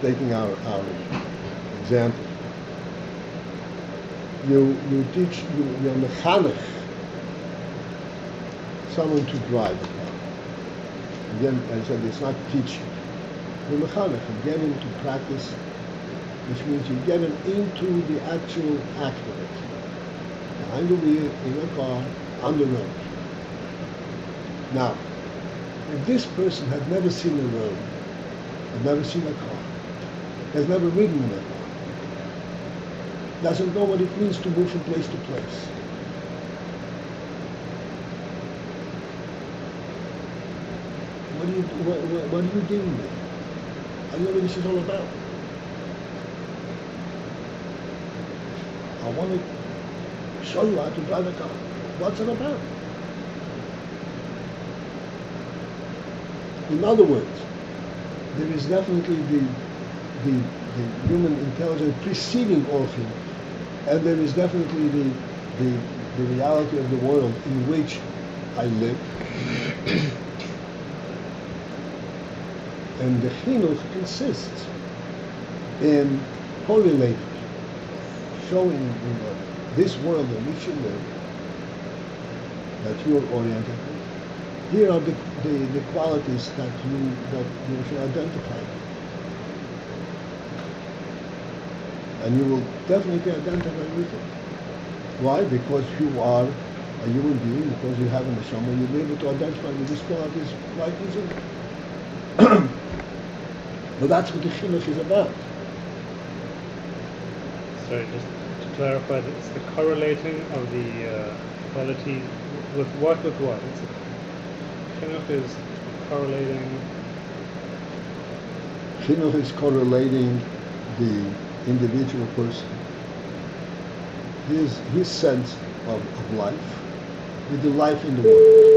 Taking our example, you teach, you're mechanech someone to drive a car. Again, I said it's not teaching. You're mechanech, you get him to practice, which means you get him into the actual act of it. Behind the wheel, in a car, on the road. Now, if this person had never seen a road, had never seen a car, has never ridden in a car, doesn't know what it means to move from place to place. What are you doing there? I know what this is all about. I want to show you how to drive a car. What's it about? In other words, there is definitely the human intelligence preceding all things, and there is definitely the reality of the world in which I live. And the Chinuch consists in correlating, showing this world in which you live, that you are oriented with. Here are the qualities that you should identify with. And you will definitely identify with it. Why? Because you are a human being, because you have a neshama, you'll be able to identify with these qualities quite easily. But that's what the Chinuch is about. Sorry, just to clarify, it's the correlating of the qualities with what? It's Chinuch is correlating. Chinuch is correlating the individual person, his sense of life, with the life in the world.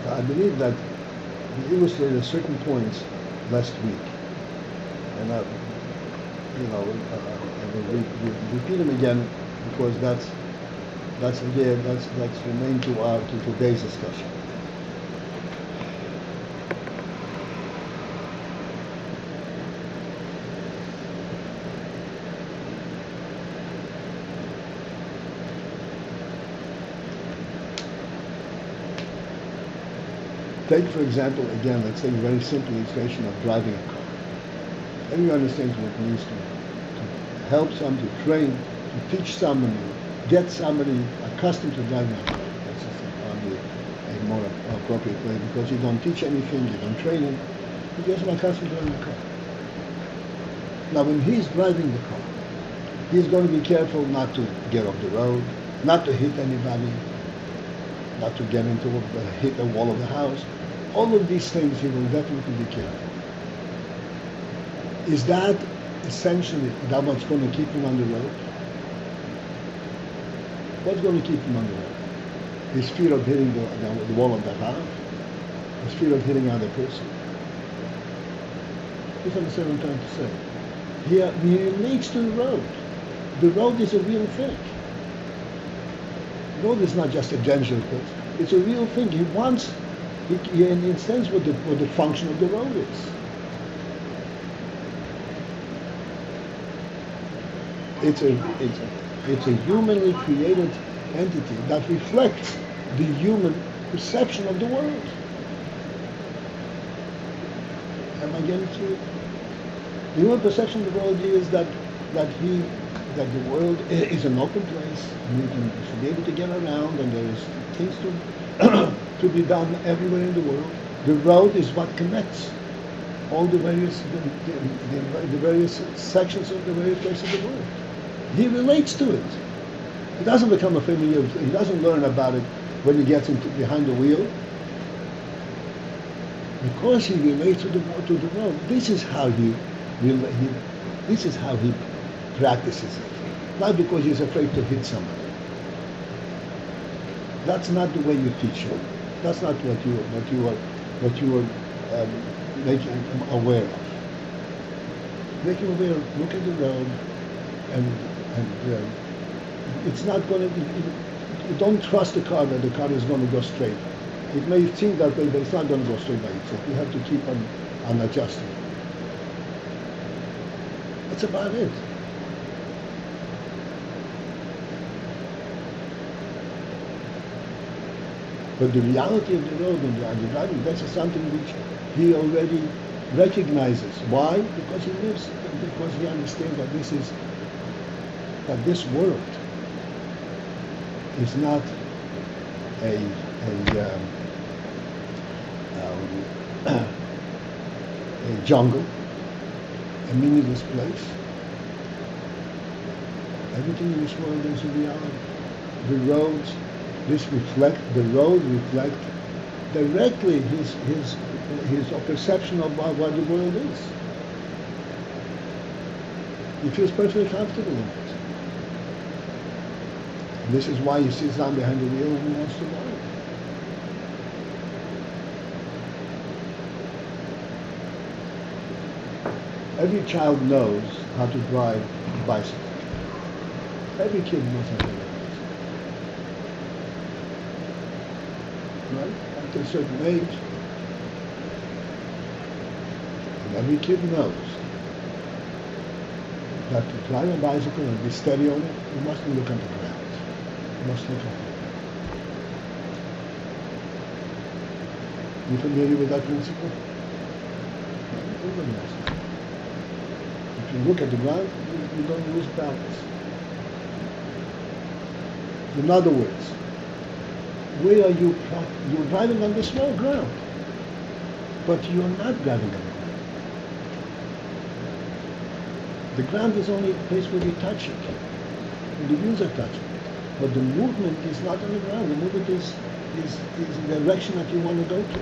I believe that we illustrated certain points last week, and I will repeat them again because that's remain to today's discussion. Take, for example, again, let's take a very simple illustration of driving a car. Everyone understands what it means to help someone, to train, to teach somebody, get somebody accustomed to driving a car. That's probably a more appropriate way, because you don't teach anything, you don't train him, you get him accustomed to driving a car. Now, when he's driving the car, he's going to be careful not to get off the road, not to hit anybody, not to get into hit the wall of the house. All of these things he will definitely be careful. Is that essentially that what's going to keep him on the road? What's going to keep him on the road? His fear of hitting the wall of the house? His fear of hitting another person? Please understand what I'm trying to say. He relates to the road. The road is a real thing. The road is not just a general thing. It's a real thing. He wants, he understands what the function of the road is. It's a humanly created entity that reflects the human perception of the world. Am I getting through it? The human perception of the world is that the world is an open place, and you should be able to get around, and there is things to be done everywhere in the world. The road is what connects all the various sections of the various places of the world. He relates to it. He doesn't become a familiar. He doesn't learn about it when he gets behind the wheel, because he relates to the road. This is how he This is how he practices it. Not because he's afraid to hit somebody. That's not the way you teach him. That's not what you are making him aware of. Make him aware. Look at the road, and it's not going to be. You don't trust the car that the car is going to go straight. It may seem that way, but it's not going to go straight by itself. You have to keep on adjusting. That's about it. But the reality of the road and the driving, this is something which he already recognizes. Why? Because he lives, because he understands that this world is not a jungle, a meaningless place. Everything in this world is a reality. The roads, the road reflect directly his perception of what the world is. He feels perfectly comfortable in it. And this is why he sits down behind the wheel and he wants to drive. Every child knows how to drive a bicycle. Every kid knows how to drive a bicycle. Right? After a certain age, and every kid knows that to drive a bicycle and be steady on it, you mustn't look at the ground. You must look up. You familiar with that principle? Everybody knows that. If you look at the ground, you don't lose balance. In other words, where are you? You're driving on the small ground, but you're not driving on the ground. The ground is only a place where you touch it, where the wheels are touching it. But the movement is not on the ground. The movement is the direction that you want to go to.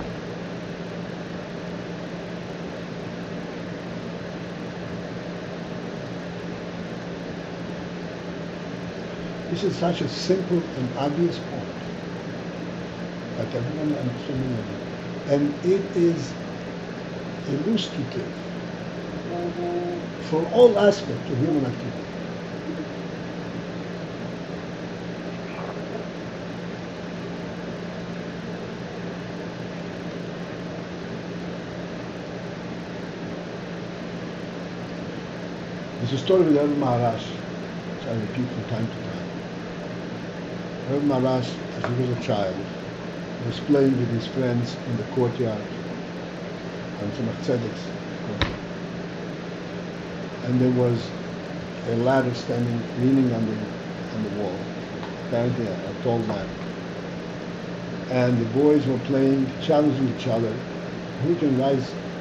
This is such a simple and obvious point that everyone is familiar with. And it is illustrative for all aspects of human activity. There's a story with Rebbe Maharash, which I repeat from time to time. Rebbe Maharash, as he was a child, was playing with his friends in the courtyard on Chinuch Tzedek's courtyard. And there was a ladder standing, leaning on the wall, apparently a tall ladder. And the boys were playing, challenging each other, who can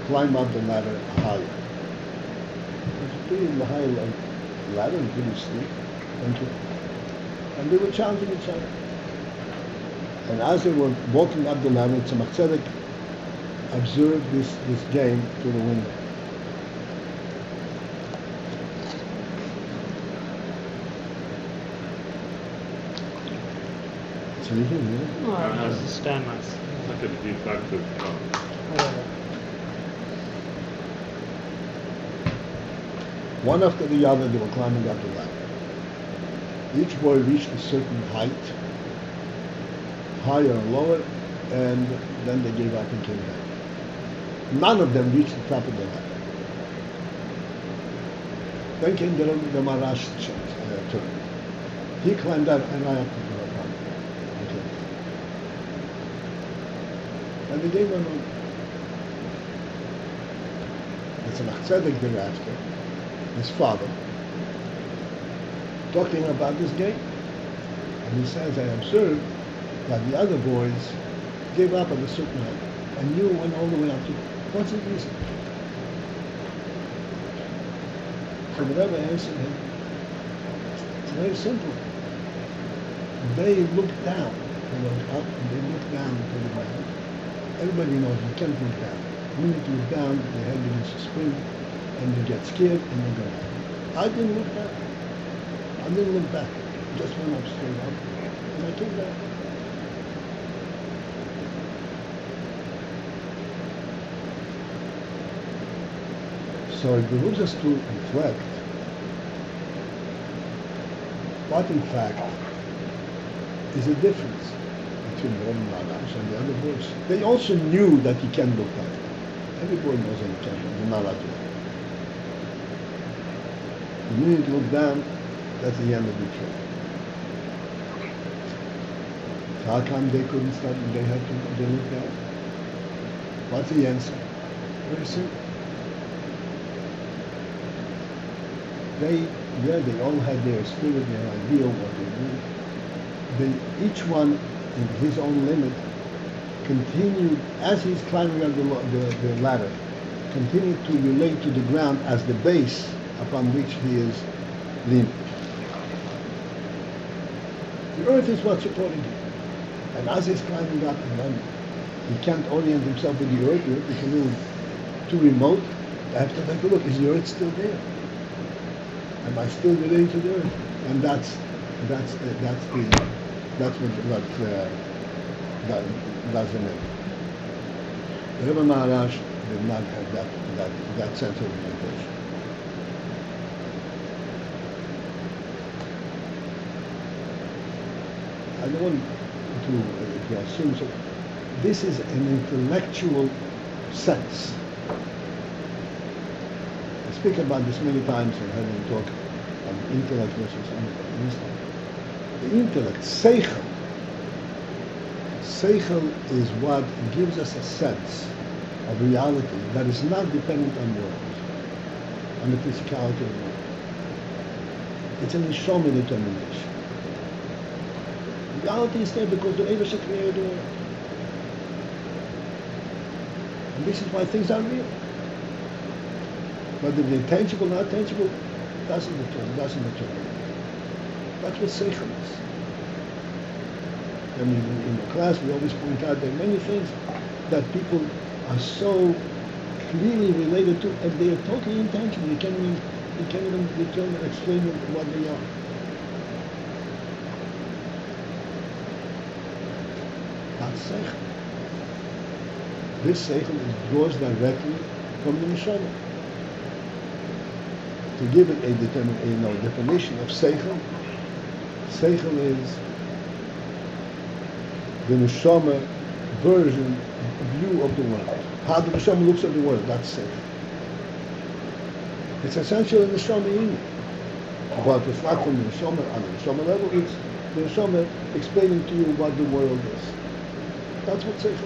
climb up the ladder higher. It was a pretty high ladder and pretty steep. And they were challenging each other. And as they were walking up the ladder, Chinuch Tzedek observed this game through the window. So you can hear it? No, just a stand nice. Like a defective One after the other, they were climbing up the ladder. Each boy reached a certain height, higher or lower, and then they gave up and came back. None of them reached the top of the ladder. Then came the Maharash turn. He climbed up and I up to the ladder. And the game went on. The Chinuch Tzedek thereafter, his father, talking about this game. And he says, I observed that the other boys gave up at a certain height, and you went all the way up to, what's the reason? So the Rebbe answered him, it's very simple. They looked down, they went up, and they looked down to the ground. Everybody knows you can't look down. When you look down, your head begins to spin, and you get scared, and you go down. I didn't look back. I didn't look back. Just went up straight up, and I came back. So it behooves us to reflect what in fact is the difference between Reb Malash and the other boys. They also knew that he can look back. Every boy knows that he can, you're not allowed to. The minute you look down, that's the end of the trail. So how come they couldn't start, they had to they look down? What's the answer? Very simple. They all had their spirit, their idea of what they do. They, each one in his own limit, continued, as he's climbing up the ladder, continued to relate to the ground as the base upon which he is leaning. The earth is what's supporting him. And as he's climbing up, and then he can't orient himself with the earth is a little too remote. I have to take a look, is the earth still there? Am I still relating to the earth? And that's what that's the name. The Rebbe Maharaj did not have that sense of orientation. I don't want to assume so. This is an intellectual sense. I speak about this many times in having talk on intellect versus wisdom. The intellect, seichel is what gives us a sense of reality that is not dependent on words, on the physicality of the world. It's an neshama determination. Reality is there because the Eibusher created the world. And this is why things are real. Whether they're tangible or not tangible, doesn't determine. That's what seichel is. I mean, in the class, we always point out there are many things that people are so clearly related to, and they are totally intangible. You can't even explain what they are. That's seichel. This seichel draws directly from the neshama. To give it a definition of seichel is the neshama version, view of the world. How the neshama looks at the world, that's seichel. It's essentially the neshama in it. But it's not from the neshama on the neshama level, it's the neshama explaining to you what the world is. That's what seichel is.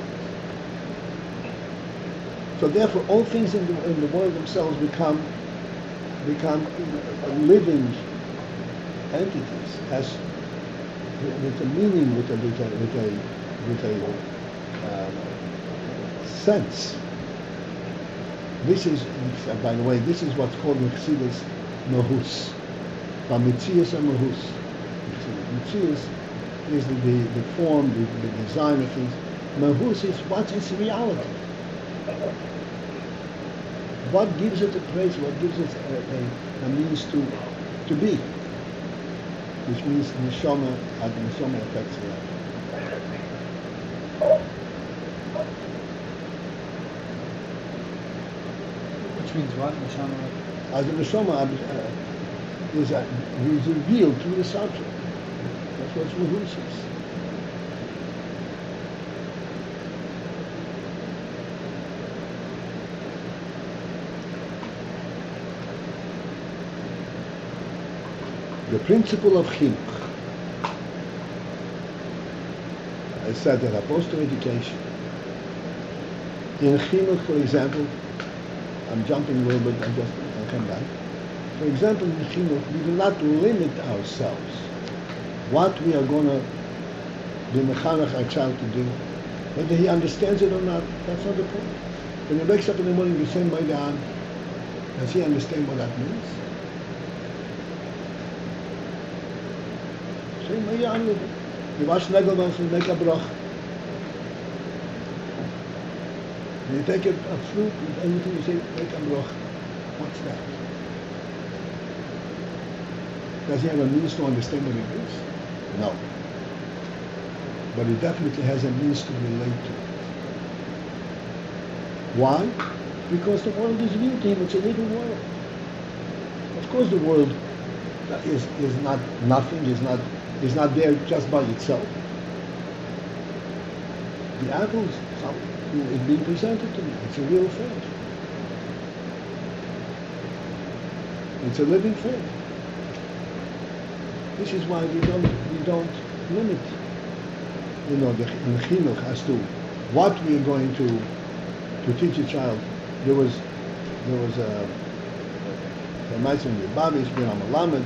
So therefore, all things in the world themselves become living entities, as with a meaning, with a sense. This is, by the way, this is what's called in Chassidus mahus. Mitzias and mahus. Mitzias is the form, the design of things. Mahus is what's its reality. What gives it a place? What gives it a means to be? Which means neshama, how the neshama affects reality. Which means what? Neshama? As the neshama is revealed through the subject. That's what mahus is. The principle of Chinuch. I said that opposed to education. In Chinuch, for example, I'm jumping a little bit, I'll come back. For example, in Chinuch, we do not limit ourselves what we are going to be mechanech our child to do. Whether he understands it or not, that's not the point. When he wakes up in the morning, you say, my God, does he understand what that means? You wash Nagelmans and make a broch. And you take a fruit and everything, you say, make a broch. What's that? Does he have a means to understand what it is? No. But he definitely has a means to relate to it. Why? Because the world is real to him. It's a living world. Of course, the world is not nothing. Is not there just by itself. The apple is being presented to me. It's a real thing. It's a living thing. This is why we don't limit, in Chinuch as to what we are going to teach a child. There was a Meister Babish Malamed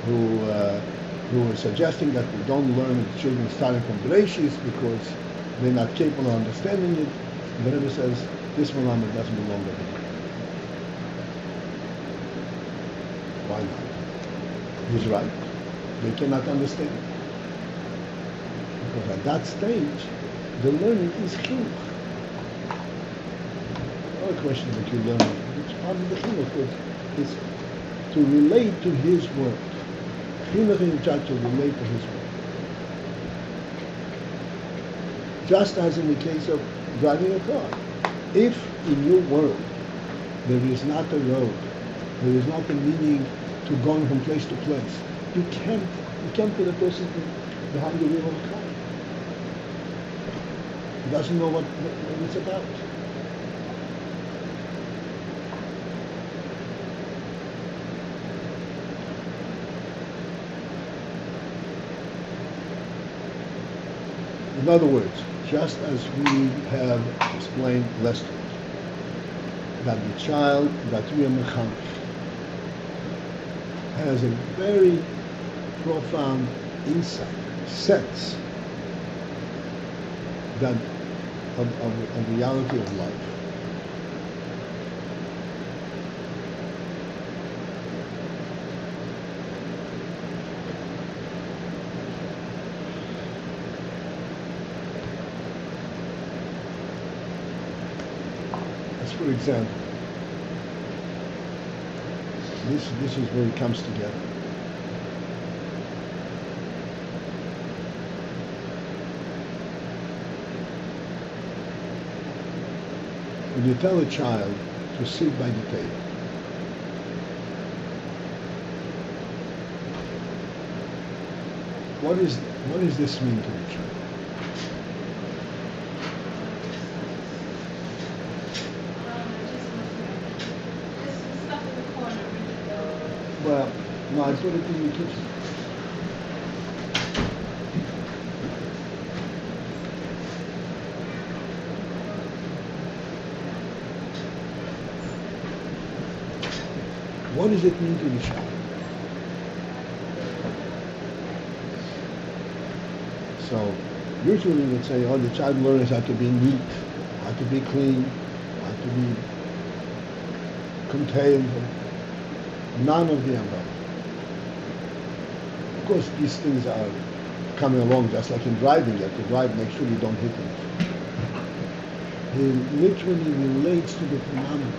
who was suggesting that we don't learn the children starting from Bereshis because they're not capable of understanding it. The Rebbe says this Malamed doesn't belong to him. Why not? He's right. They cannot understand. Because at that stage, the learning is chinuch. Not a question that you learn. It's part of the chinuch. It's to relate to his word. Chinuch is trying to relate to his word. Just as in the case of driving a car. If in your world there is not a road, there is not a meaning to going from place to place, you can't put a person behind the wheel of a car. He doesn't know what it's about. In other words, just as we have explained last week, that the child that we are mechanech has a very profound insight, sense that of reality of life. As for example, this is where it comes together. When you tell a child to sit by the table, what does this mean to the child? Well, no, I put it in the kitchen. What does it mean to the child? So, usually we would say, oh, the child learns how to be neat, how to be clean, how to be contained. None of the above. Of course, these things are coming along just like in driving. You have to drive, make sure you don't hit it. He literally relates to the phenomenon.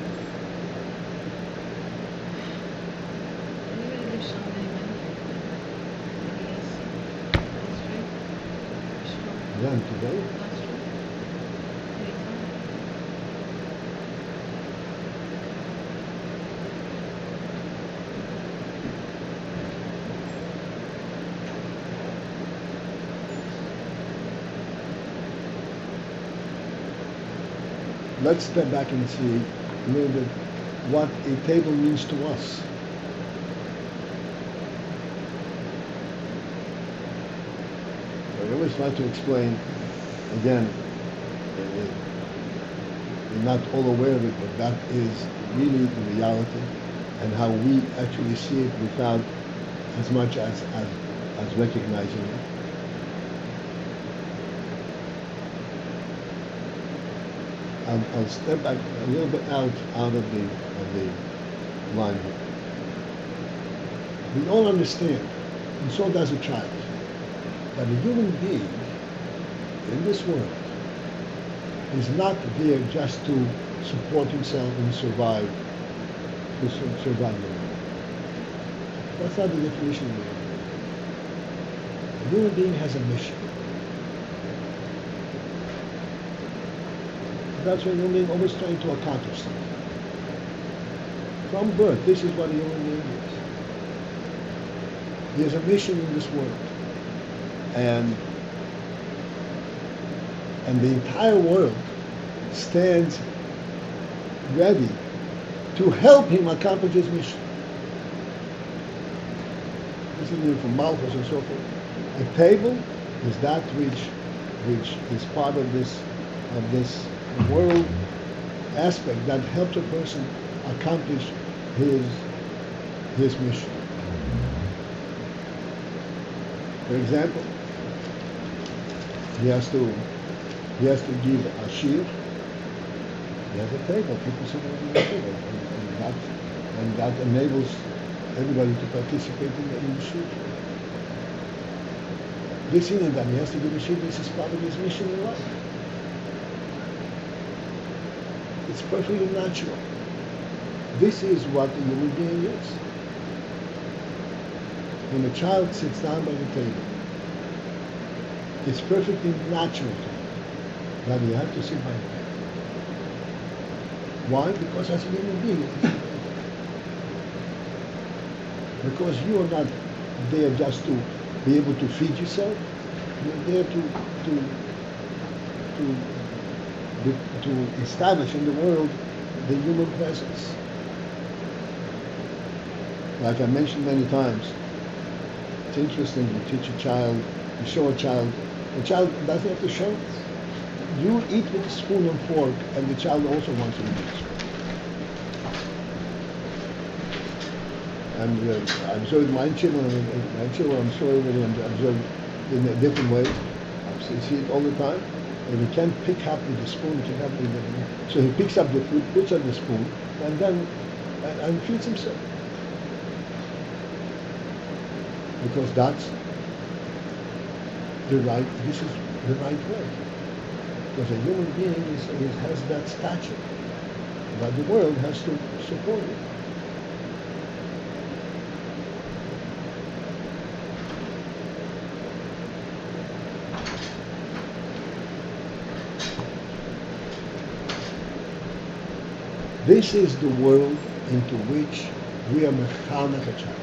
When today? Let's step back and see a little bit what a table means to us. I always try to explain, again, we're not all aware of it, but that is really the reality and how we actually see it without as much as recognizing it. I'll step back a little bit out of the line here. We all understand, and so does a child, that a human being in this world is not there just to support himself and survive the world. That's not the definition of human being. A human being has a mission. That's what a human being always trying to accomplish something. From birth, this is what a human being is. He has a mission in this world. And the entire world stands ready to help him accomplish his mission. This is from Malchus and so forth. A table is that which is part of this world aspect that helps a person accomplish his mission. For example, he has to give a shiur. He has a table. People sit around the table, and that enables everybody to participate in the shiur. This isn't that he has to give a shiur. This is part of his mission in life. It's perfectly natural. This is what a human being is. When a child sits down by the table, it's perfectly natural to him that you have to sit by the table. Why? Because as a human being, it is. Because you are not there just to be able to feed yourself. You're there to establish in the world the human presence. Like I mentioned many times, it's interesting to teach a child, you show a child doesn't have to show it. You eat with a spoon and fork, and the child also wants to eat with a spoon. And I observed my children, I'm sure everybody observed in a different way. I see it all the time. And he can't pick up with the spoon, so he picks up the food, puts on the spoon, and then and feeds himself. Because this is the right way. Because a human being has that stature, but the world has to support it. This is the world into which we are mechanech a child.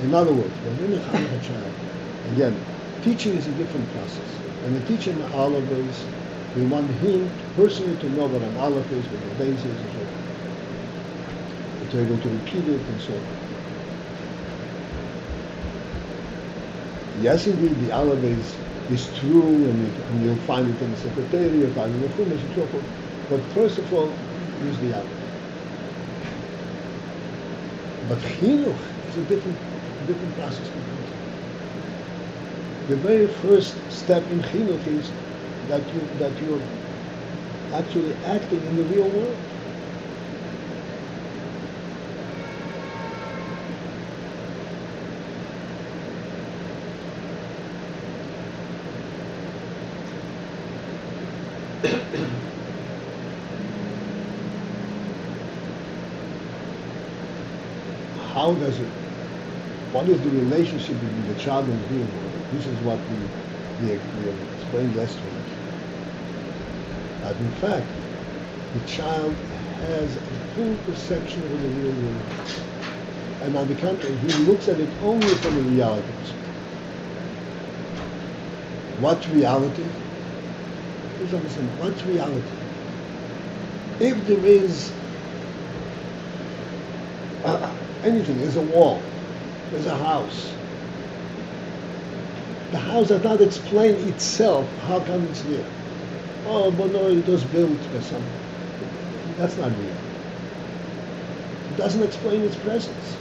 In other words, when we mechanech a child, again, teaching is a different process. And the teaching of Aleph is, we want him personally to know what an Aleph is, what a base is, and so forth. To be able to repeat it and so on. Yes, indeed, the Aleph is true, and you'll find it in the Secretary, you'll find it in the Chumash, and so forth. But first of all, use the Aleph. But Chinuch is a different process completely. The very first step in Chinuch is that you're actually acting in the real world. How does it? What is the relationship between the child and the real world? This is what we explained last week. That in fact, the child has a full perception of the real world, and on the contrary, he looks at it only from a reality perspective. What's reality? Please understand. What's reality? If there is anything, there's a wall, there's a house. The house does not explain itself. How come it's there? Oh, but no, it was built by something. That's not real. It doesn't explain its presence.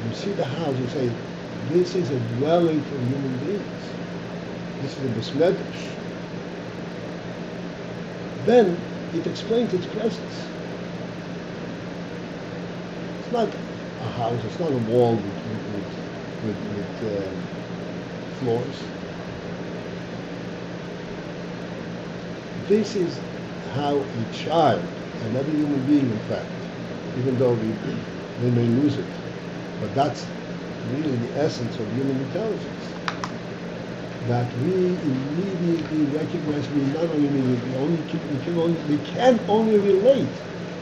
You see the house, you say, this is a dwelling for human beings. This is a besmedrash. Then it explains its presence. It's not a house, it's not a wall with floors. This is how a child, and every human being in fact, even though they may lose it. But that's really the essence of human intelligence. That we immediately recognize, we not only we can only relate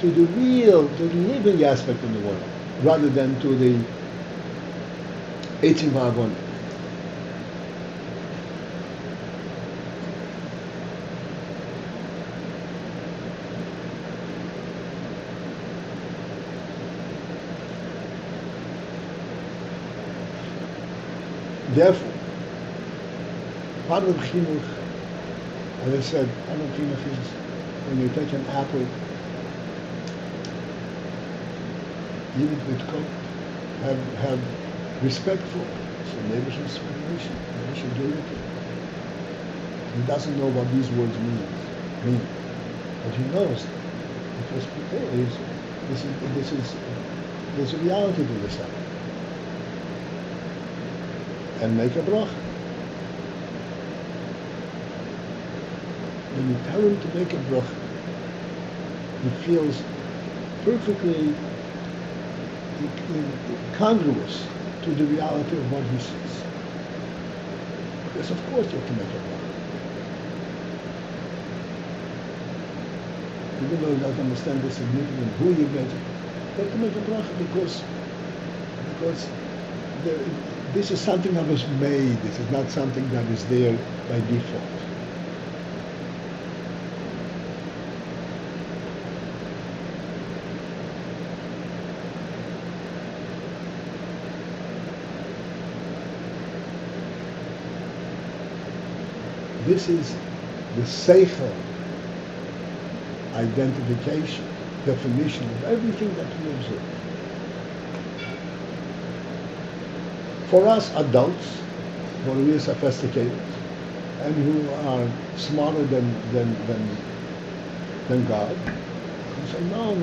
to the real, to the living aspect of the world, rather than to the Eitzim Va'avon. Therefore, part of Chinuch, as I said, part of Chinuch is when you take an apple, eat it with coke, have respect for it. So maybe should give it to him. He doesn't know what these words mean. But he knows because there's a reality to this apple. And make a bracha. When you tell him to make a bracha, he feels perfectly congruous to the reality of what he sees. Yes, of course you have to make a bracha. Even though he doesn't understand the significance of who you make it, you have to make a bracha because this is something that was made. This is not something that is there by default. This is the seichel identification, definition of everything that we observe. For us adults, who are really sophisticated and who are smarter than God, we say, no.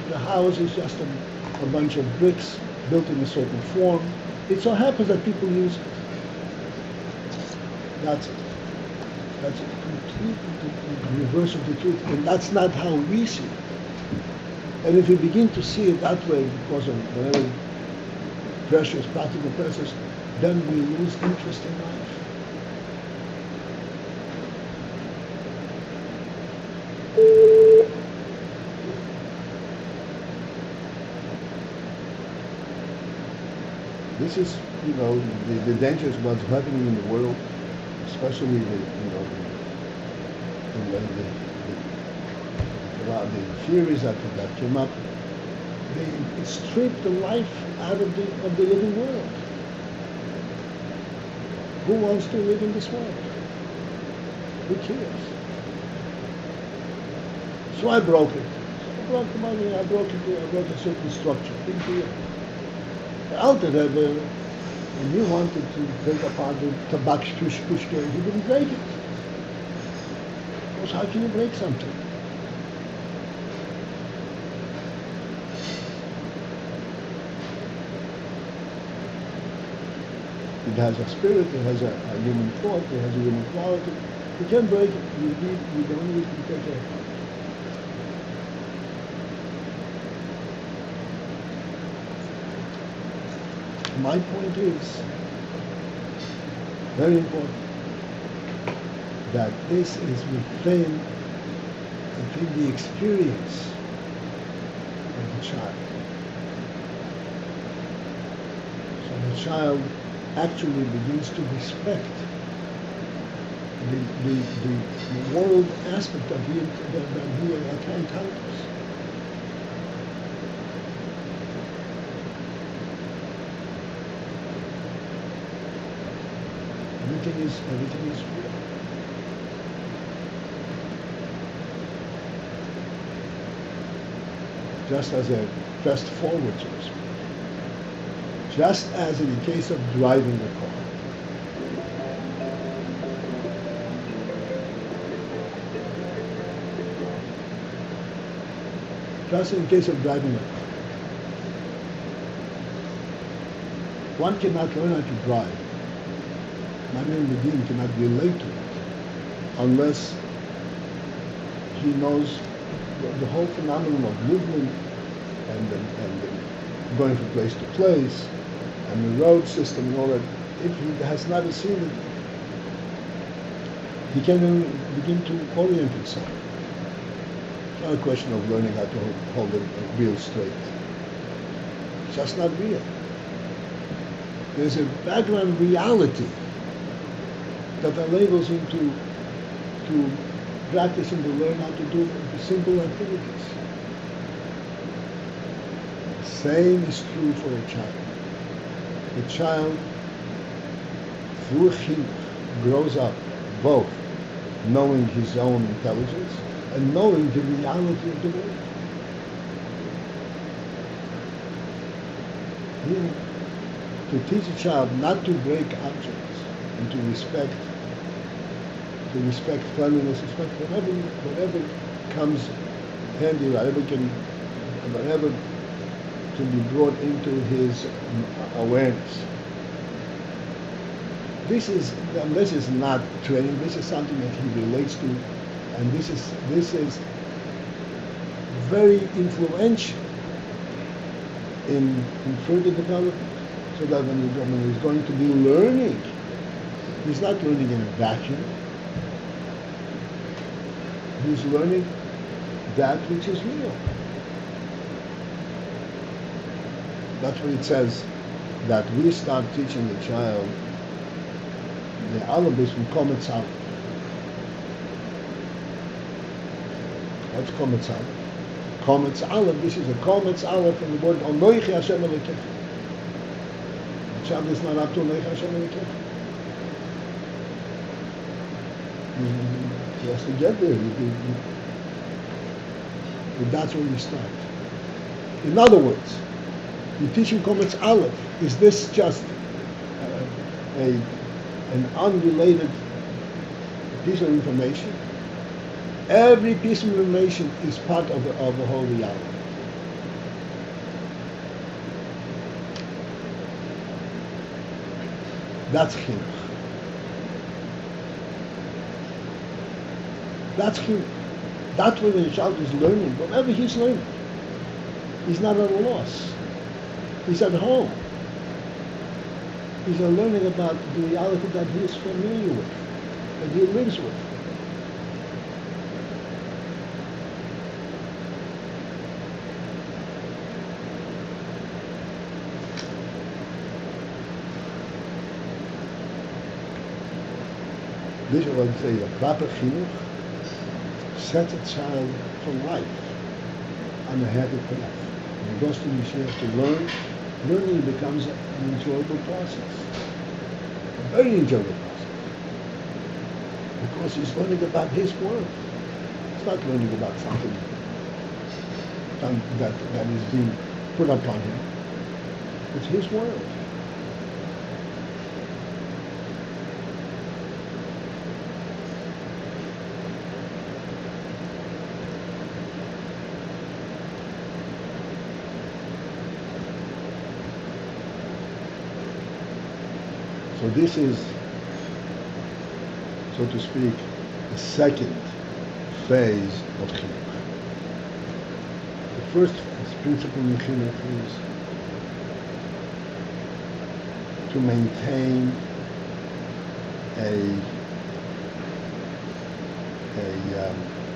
The house is just a bunch of bricks built in a certain form. It so happens that people use it. That's it. That's a complete reverse of the truth. And that's not how we see it. And if we begin to see it that way because of whatever pressures, practical pressures, then we lose interest in life. This is, the danger is what's happening in the world, especially the theories that came up. They strip the life out of the living world. Who wants to live in this world? Who cares? So I broke it. I broke the money. I broke a certain structure. Big deal. The Alter Rebbe, when he wanted to take apart the tabak pushke, he didn't break it. Because how can you break something? It has a spirit, it has a human thought, it has a human quality. You can't break it. You don't need to take it apart. My point is, very important, that this is within the experience of the child. So the child actually begins to respect the world aspect that he encounters. Everything is real. Just as a fast forward, so to speak. Just as in the case of driving a car. Just in the case of driving a car. One cannot learn how to drive. Manuel Medin cannot relate to it unless he knows the whole phenomenon of movement and going from place to place, and the road system and all that, if he has never seen it, he can then begin to orient himself. It's not a question of learning how to hold a wheel straight. It's just not real. There's a background reality that enables him to practice and to learn how to do simple activities. The same is true for a child. The child, through chinuch, grows up both knowing his own intelligence and knowing the reality of the world. To teach a child not to break objects and to respect cleanliness, respect whatever comes handy, whatever can be brought into his awareness. This is not training. This is something that he relates to, and this is very influential in further development. So that when he's going to be learning, he's not learning in a vacuum. He's learning that which is real. That's what it says, that we start teaching the child the alabis from Kometz Aleph. What's Kometz Aleph? Kometz Aleph, this is a Kometz Aleph from the word Onoichi Hashem Elokecha. The child is not up to Onoichi Hashem Elokecha. He has to get there. But that's where you start. In other words, you teach him Kometz Aleph. Is this just an unrelated piece of information? Every piece of information is part of the whole reality. That's chinuch. That's chinuch. That's when the child is learning, whatever he's learning. He's not at a loss. He's at home. He's learning about the reality that he is familiar with, that he lives with. This is what I say, a proper chinuch sets a child for life on a happy path. When he goes to yeshiva to learn, learning becomes an enjoyable process, a very enjoyable process, because he's learning about his world. He's not learning about something that is being put upon him. It's his world. So this is, so to speak, the second phase of chinuch. The first principle in chinuch is to maintain a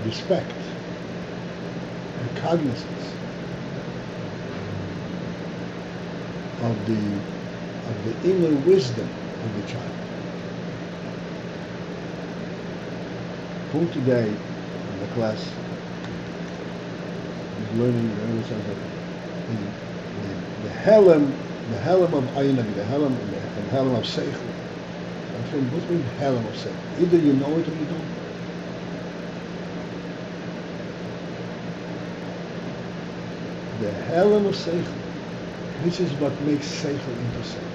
respect, a cognizance of the inner wisdom of the child. Who today in the class is learning the helm of Einam, the helm of Seichel. My friend, what means helm of Seichel? Either you know it or you don't. The helm of Seichel. This is what makes Seichel into Seichel.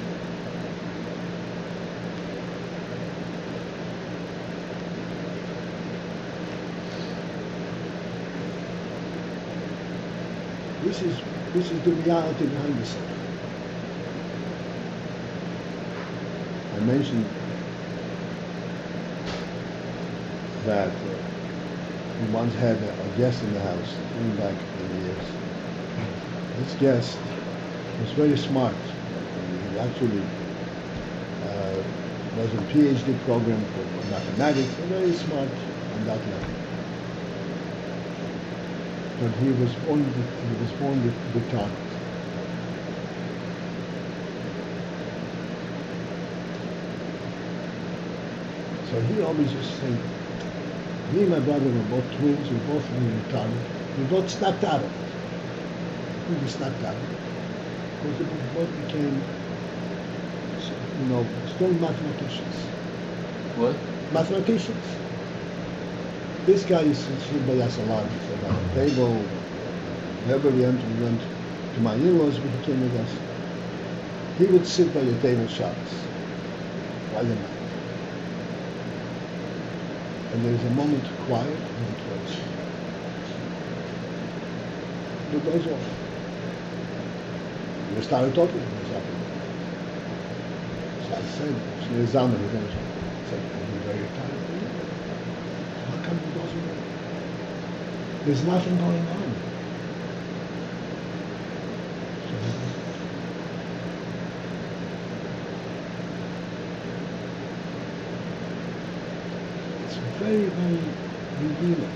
This is the reality behind the Seichel. I mentioned that we once had a guest in the house, going back many years. this guest was very smart. He actually was a PhD program for mathematics, very smart on that level. But he was born with talent. So he always used to say, me and my brother were both twins, we both were retarded, we both snapped out of it. We snapped out of it. Because we both became, strong mathematicians. What? Mathematicians. This guy used to sit by us a lot. He said, on the table, whenever we went to my in-laws, he came with us. He would sit by the table shots, while the night. And there is a moment of quiet and it goes. It goes off. We started talking. So I said, Shneir Zalman, I said, are you very tired? How come he goes away? There's nothing going on. It's very, very revealing.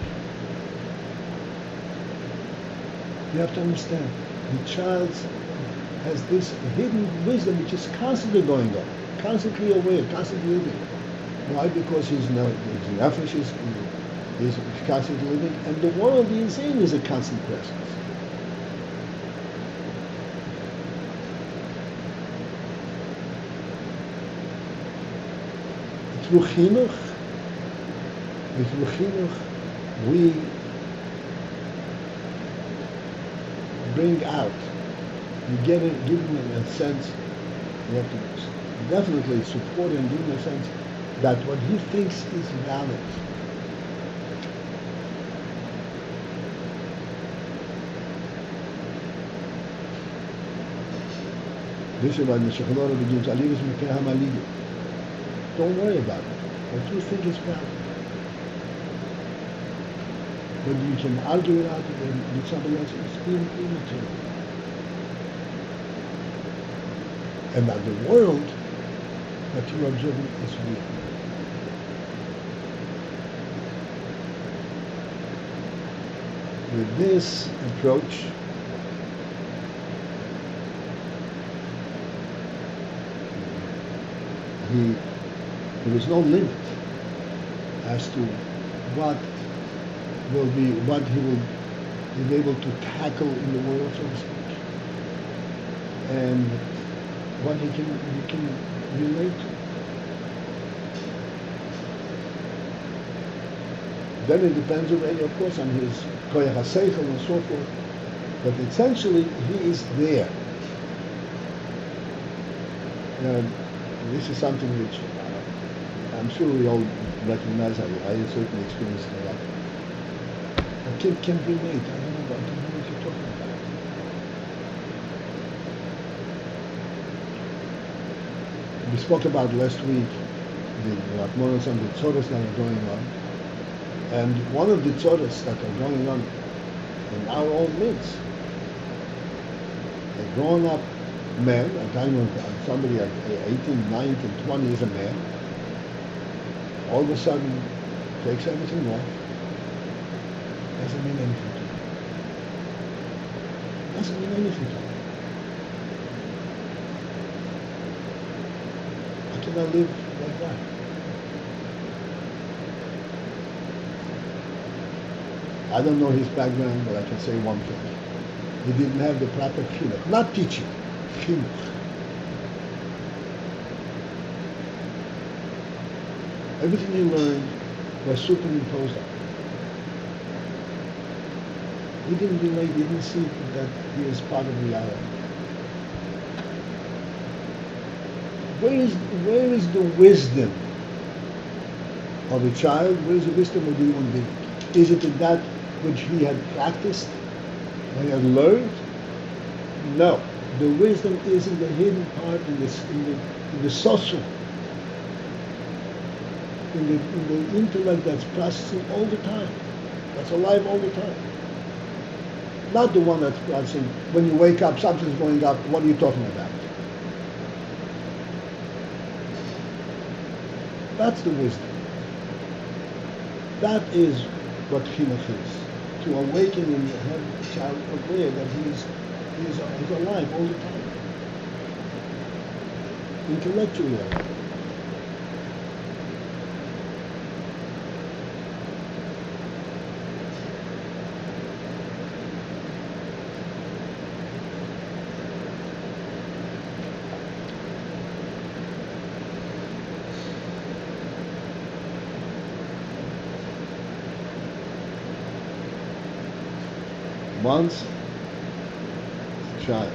You have to understand, the child has this hidden wisdom which is constantly going on, constantly aware, constantly living. Why? Because his nefesh is constantly living, and the world he is in is a constant presence. Through Chinuch, we bring out, give him a sense, we have to definitely support him, give him a sense that what he thinks is valid. This is why the Shekhinah begins, Alivus Mekeh HaMaligi. Don't worry about it. What you think is valid. But you can argue it out with somebody else, it's immaterial. And that the world that you are observing is real. With this approach, there is no limit as to what he will be able to tackle in the world, so to speak, and what he can relate to. Then it depends already, of course, on his koyach haseichel and so forth. But essentially, he is there. This is something which I'm sure we all recognize. I certainly experienced a lot. A kid can relate. I don't know what you're talking about. We spoke about last week the Rachmanos and the tzoros that are going on. And one of the tzoros that are going on in our own midst, a grown-up man, a time of somebody at 18, 19, 20 is a man, all of a sudden takes everything off, doesn't mean anything to him. Doesn't mean anything to him. How can I live like that? I don't know his background, but I can say one thing. He didn't have the proper chinuch, not teaching, chinuch. Everything he learned was superimposed on him. He didn't relate, he didn't see that he was part of reality. Where is the wisdom of a child? Where is the wisdom of the human being? Is it in that which he had practiced, he had learned? No. The wisdom is in the hidden part, in the social, in the intellect that's processing all the time, that's alive all the time. Not the one that's saying, when you wake up, something's going up, what are you talking about? That's the wisdom. That is what Chinuch is. To awaken in the head of the child aware that he's alive all the time. Intellectually alive. Once a child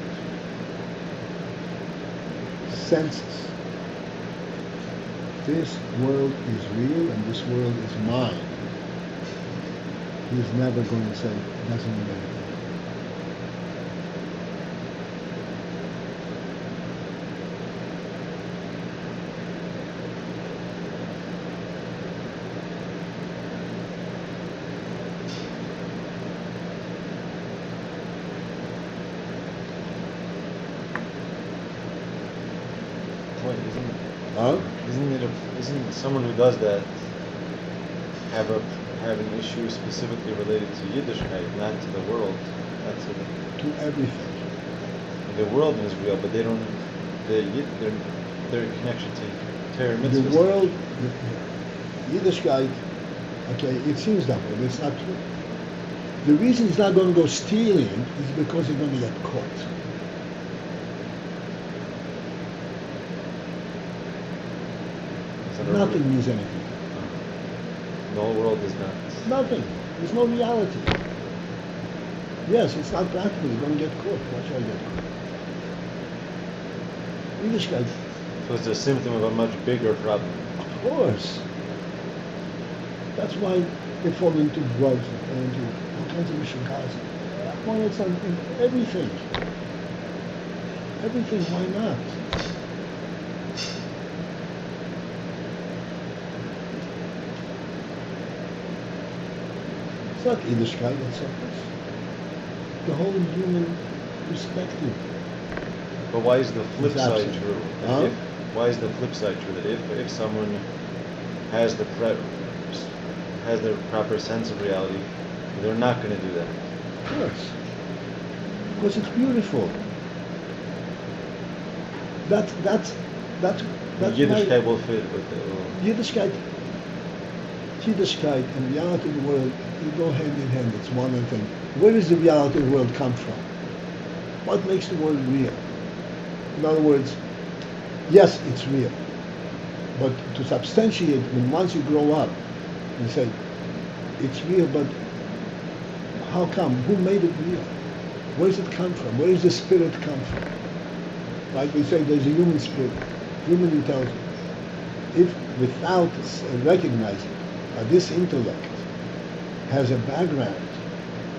senses this world is real and this world is mine, he's never going to say it doesn't mean anything. Isn't someone who does that have an issue specifically related to Yiddishkeit, not to the world, not to everything. The world is real, but they don't. Their connection to Torah mitzvahs. The world, Yiddishkeit. Okay, it seems that way, but it's not true. The reason he's not going to go stealing is because he's going to get caught. Nothing means anything. The whole world is not. Nothing. There's no reality. Yes, it's not practical. You're going to get caught. Why should I get caught? Yiddishkeit. So it's a symptom of a much bigger problem. Of course. That's why they fall into drugs and into all kinds of mishigas. Why it's on everything. Everything, why not? It's not Yiddishkeit, it's something. The whole human perspective. But why is the flip side true? Huh? Why is the flip side true? That if someone has the proper sense of reality, they're not going to do that. Of course. Because it's beautiful. That's Yiddishkeit will fit with it. Yiddishkeit and reality of the world, they go hand in hand. It's one and thing. Where does the reality of the world come from? What makes the world real? In other words, yes, it's real. But to substantiate, when once you grow up, you say, it's real, but how come? Who made it real? Where does it come from? Where does the spirit come from? Like we say, there's a human spirit, human intelligence. If without recognizing this intellect has a background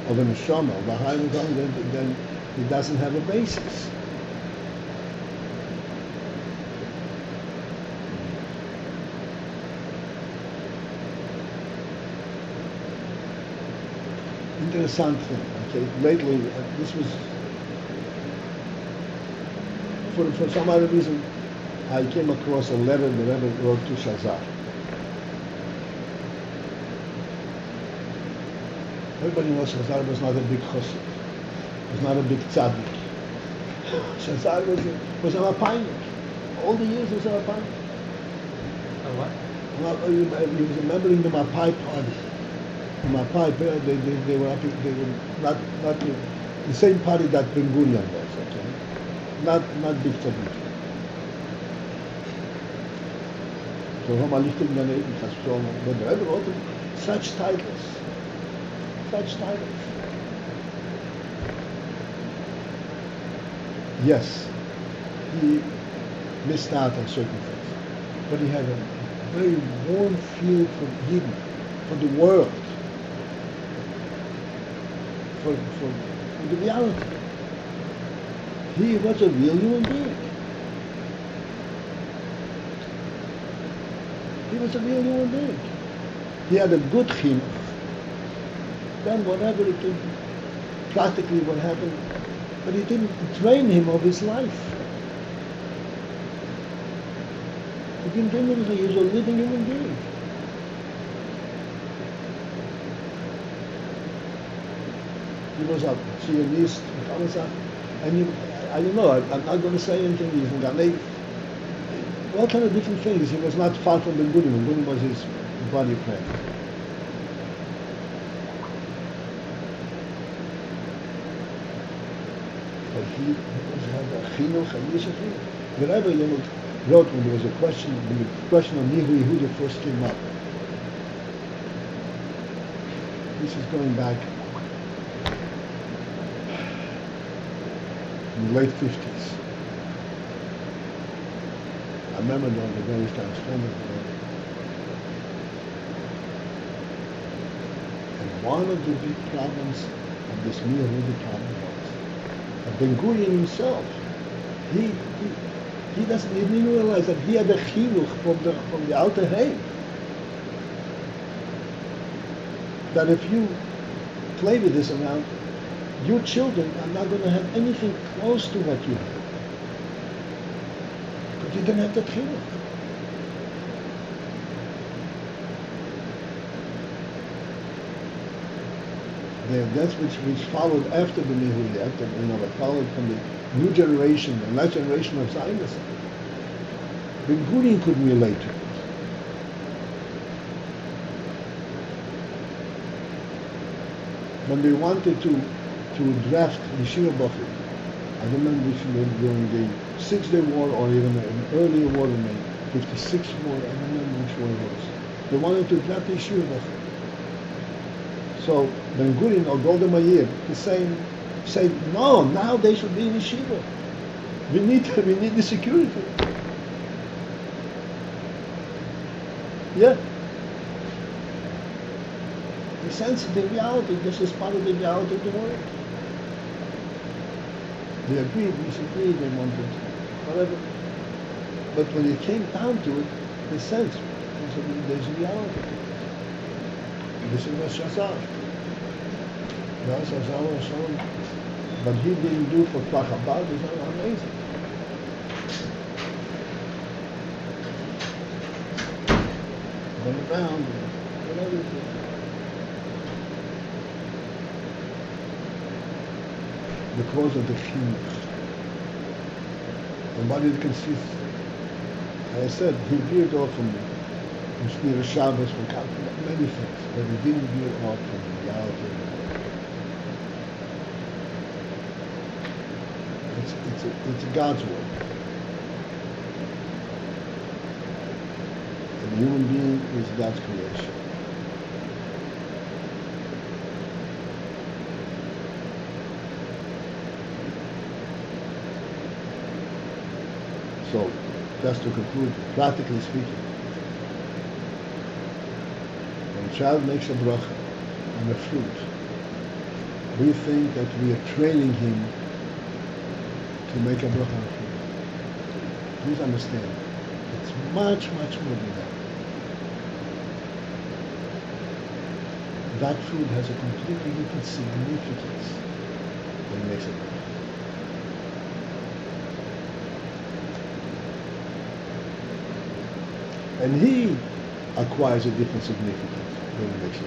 of a neshama, of a higher intelligence, then it doesn't have a basis. Interessant thing. Okay, lately this was for some other reason. I came across a letter the Rebbe wrote to Shazar. Everybody knows Shazar was not a big chassid, was not a big tzaddik. Shazar was a Mapainik. All the years he was a Mapainik. A what? He was a member in the Mapai party. The Mapai, they were not the same party that Ben Gurion was. Okay, not big tzaddik. So but the Rebbe wrote such titles. Yes, he missed out on certain things, but he had a very warm feel for Eden, for the world, for the reality. He was a real human being. He was a real human being. He had a good chinuch. Then whatever it practically what happened, but he didn't drain him of his life. He didn't drain him. He was a living human being. He was a Zionist, and I don't know, I'm not going to say anything. He's in Ganei, all kind of different things. He was not far from Ben Gurion. Ben Gurion was his body friend. But he was a Chinuch, and Yisha Chinuch. The Rebbe wrote when there was a question, when the question of Nihu Yehuda first came up. This is going back in the late 50s. I remember during the various times spending there. And one of the big problems of this Mir Yehuda problem was that Ben Gurion himself, he didn't even realize that he had a chinuch from the outer hay. That if you play with this around, your children are not going to have anything close to what you have. But you didn't have the chinuch. That's which followed after the Nihuli, after what followed from the new generation, the last generation of Zionism. Ben Gurion couldn't relate to it. When they wanted to draft Yeshiva Bachur, I don't remember which during the 6 Day War or even an earlier war in the 56 war, I don't remember which war it was. They wanted to draft Yeshiva Bachur. So Ben Gurion or Golda Meir, the same, said, no, now they should be in Yeshiva. We need the security. Yeah. The sense of the reality, this is part of the reality of the world. They agreed, disagreed, they wanted whatever. But when it came down to it, the sense, there's reality. This is what Shazar. Shazar was shown, but he didn't do for Prachabad, it's amazing. Went around, whatever. Because of the chinuch. And what it consists, as I said, he veered off from Shmir Shabbos, from many things, but he didn't veer off from the reality of the world. It's God's world. And the human being is God's creation. So, just to conclude, practically speaking, when a child makes a bracha on a fruit, we think that we are training him to make a bracha on a fruit. Please understand, it's much, much more than that. That fruit has a completely different significance when he makes a bracha. And he acquires a different significance when he makes it.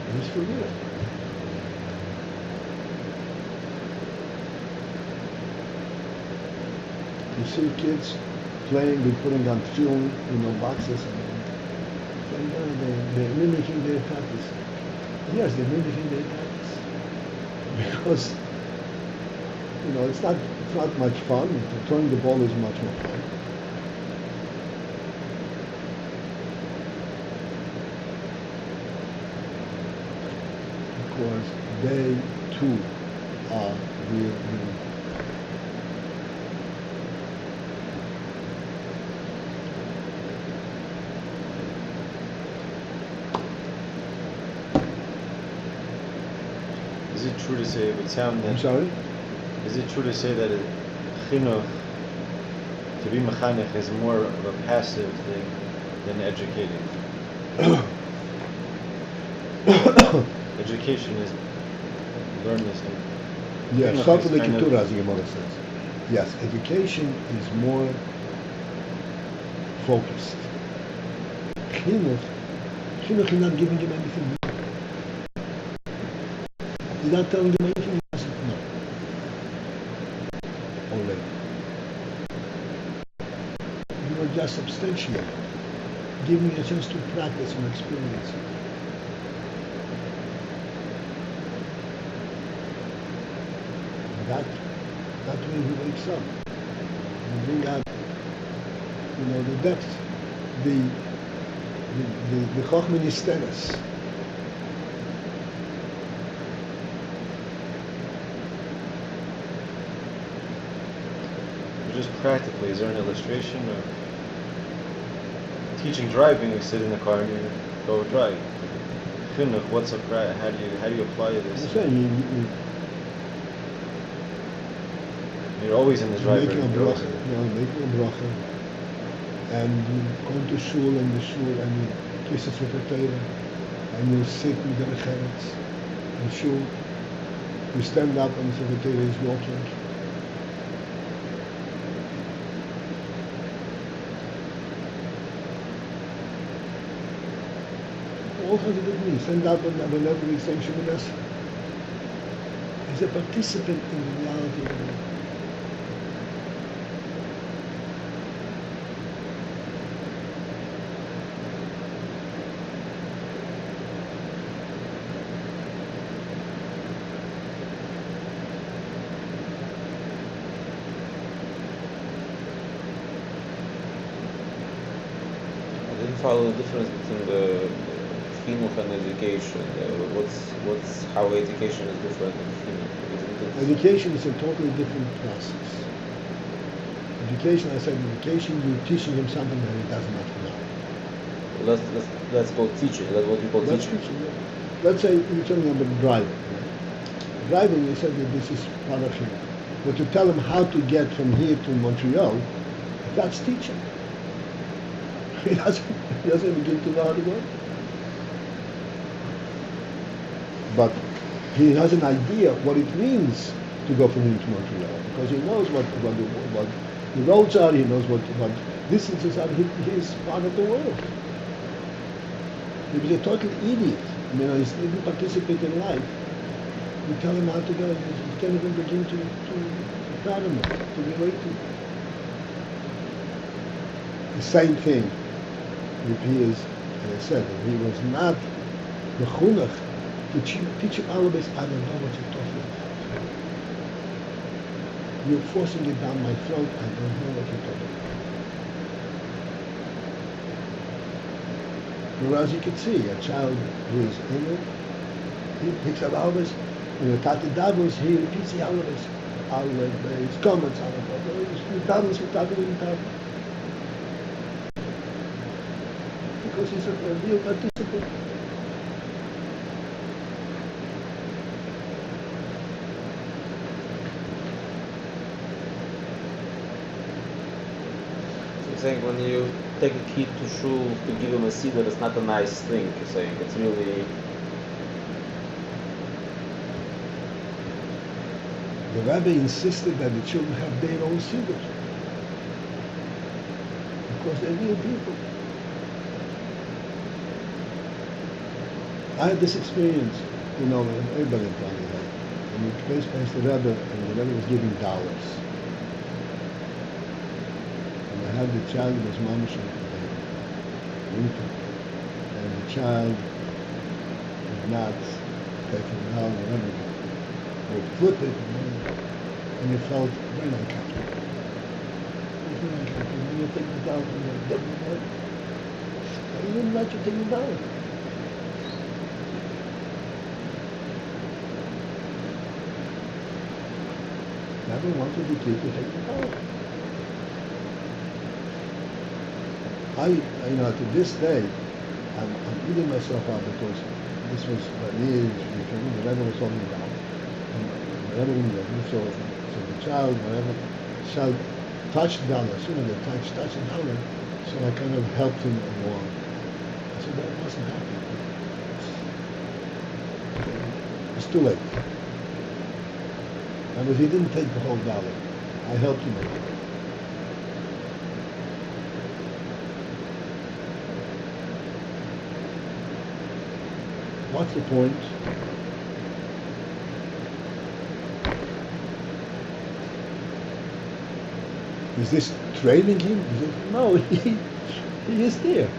And it's for real. You see kids playing with putting on film, boxes, and they're mimicking their practice. Yes, they're mimicking their practice. Because it's not much fun. Throwing the ball is much more fun. Because they too are real human. Is it true to say it would sound that? I'm sorry? Is it true to say that chinuch, to be mechanech, is more of a passive thing than educating. Education is learn this thing. Yes, Chinuch Sof is kind of- Kitura, as the Gemara says. Yes, education is more focused. Chinuch is not giving him anything new. He's not telling him anything he doesn't know already. You are just substantiating, giving you a chance to practice and experience. That way he wakes up. You bring out, the depth, the Chochmah Nisteres. Just practically, is there an illustration of teaching driving? You sit in the car and you go drive. Chinuch, what's a how do you apply this? I'm saying You're always in the driver. making a You're always bracha, making a bracha, and you go to shul and the shul and you kiss a Sefer Torah, and you sit in the Recheretz, in shul, you stand up and the Sefer Torah is walking. All has to do with me. Stand up and whenever we say Shemoneh, he's a participant in the reality of the world. I didn't follow the difference between the chinuch and education. How education is different than chinuch? Education is a totally different process. Education, I said, education, you're teaching him something that he does not know. Let's call teaching. That's what you call That's teaching. teaching. Yeah. Let's say you're talking about driving. Right? Driving, you said that this is part of him. But to tell him how to get from here to Montreal, that's teaching. He doesn't begin to know how to go. But he has an idea what it means to go from here to Montreal, because he knows what the roads are, he knows what distances are, he is part of the world. He was a total idiot. He didn't participate in life. You tell him how to go, he can't even begin to fathom it, to relate to it. The same thing appears, as I said, that he was not the Chinuch to teach him all of this. I don't know what you're talking about. You're forcing it down my throat. I don't know what you're talking about. Whereas you can see a child who is in it, he picks up all this. When the Tati Davos, he repeats the all of his comments, all of it. Davos, because he's a real participant. So you're saying when you take a kid to shul to give him a seed, that it's not a nice thing. You're saying it's really. The rabbi insisted that the children have their own siddur, because they're real people. I had this experience, everybody probably had. When you place past the rabbi, and the rabbi was giving dollars. And I had the child who was mamish in the winter, and the child was not taking it out, whatever, would flip it, and it felt very uncomfortable. It was very uncomfortable. When you take the dollar from the devil, he wouldn't let you take the dollar. Never wanted the kid to take the dollar. To this day, I'm eating myself out because this was the Rebbe was talking about. So the child, whenever the child touched the dollar, as soon as they touch the dollar, So I kind of helped him along. I said, that wasn't happening. It's too late. And he didn't take the whole dollar. I helped him along. What's the point? Is this training him? No, he is there.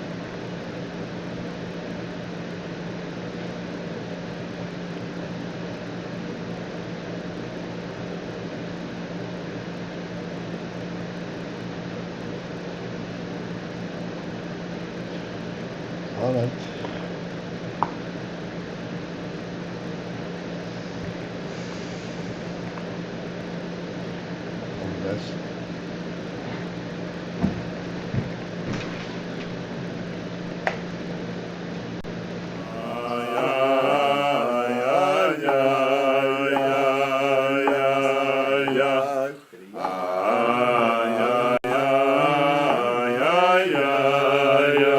All right. All the best.